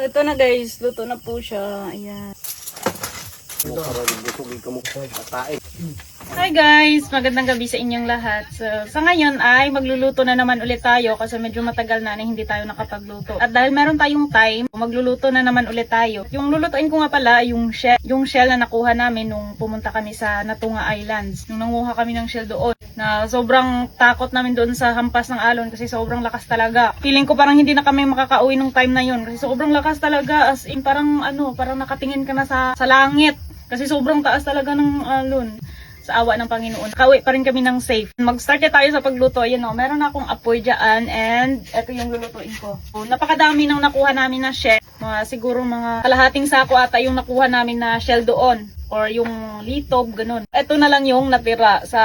Ito na guys, luto na po siya. Ayan. Hi guys! Magandang gabi sa inyong lahat. So, sa ngayon ay magluluto na naman ulit tayo kasi medyo matagal na hindi tayo nakapagluto. At dahil meron tayong time, magluluto na naman ulit tayo. Yung lulutuin ko nga pala, yung shell na nakuha namin nung pumunta kami sa Natunga Islands. Nung nanguha kami ng shell doon, na sobrang takot namin doon sa hampas ng alon kasi sobrang lakas talaga. Feeling ko parang hindi na kami makakauwi nung time na yun kasi sobrang lakas talaga, as in parang parang nakatingin ka na sa langit. Kasi sobrang taas talaga ng alon. Sa awa ng Panginoon. Kauwi pa rin kami ng safe. Mag-start na tayo sa pagluto. Ayan o, meron akong apoy dyan and ito yung lulutuin ko. So, napakadami nang nakuha namin na shell. Siguro mga kalahating sako ata yung nakuha namin na shell doon. Or yung litob, ganun. Ito na lang yung natira sa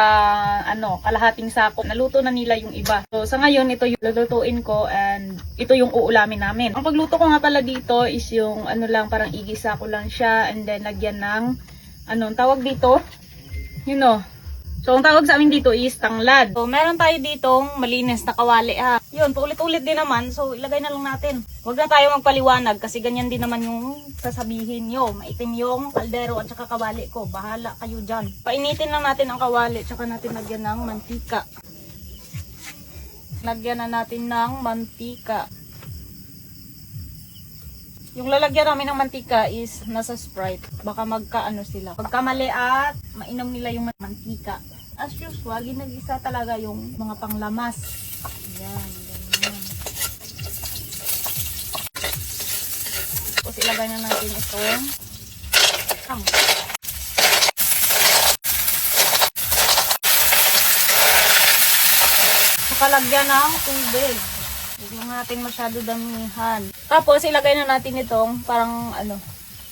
kalahating sako. Naluto na nila yung iba. So sa ngayon, ito yung lulutuin ko and ito yung uulamin namin. Ang pagluto ko nga pala dito is yung parang igisa ko lang siya and then lagyan ng tawag dito? So ang tawag sa amin dito is tanglad. So meron tayo ditong malinis na kawali ha. Yun, paulit-ulit din naman. So ilagay na lang natin. Huwag na tayo magpaliwanag kasi ganyan din naman yung sasabihin nyo. Maitim yung kaldero at saka kawali ko. Bahala kayo dyan. Painitin lang natin ang kawali at saka natin lagyan ng mantika. Lagyan na natin ng mantika. Yung lalagyan namin ng mantika is nasa Sprite. Baka sila. Pagkamali at mainom nila yung mantika. As usual, ginagisa talaga yung mga panglamas. Ayan, ganyan. Tapos ilagay na natin itong lagyan ng tubig. Huwag lang natin masyado damihan. Tapos ilagay na natin itong parang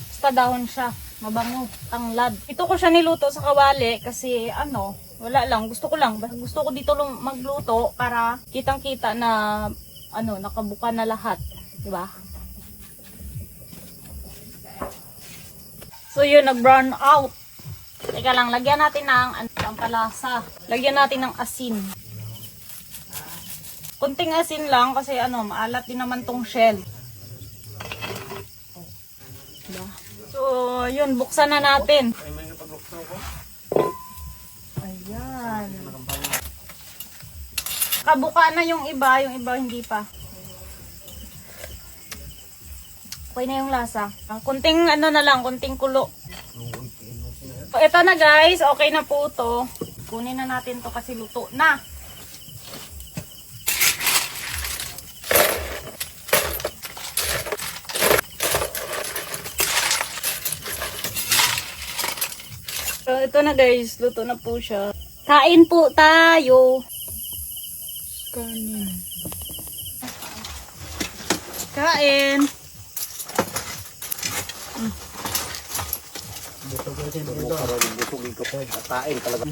basta dahon siya. Mabango, tanglad. Ito ko siya niluto sa kawali kasi wala lang. Gusto ko dito magluto para kitang-kita na nakabuka na lahat. Diba? So yun, nag-brown out. Teka lang, lagyan natin ng pampalasa. Lagyan natin ng asin. Kunting asin lang kasi maalat din naman tong shell. So, yun, buksan na natin. Ayan. Kabuka na yung iba hindi pa. Okay na yung lasa. Kunting na lang, kunting kulo. So, ito na guys, okay na po to. Kunin na natin to kasi luto na. So, ito na guys, luto na po siya. Kain po tayo. Kain. Busog talaga.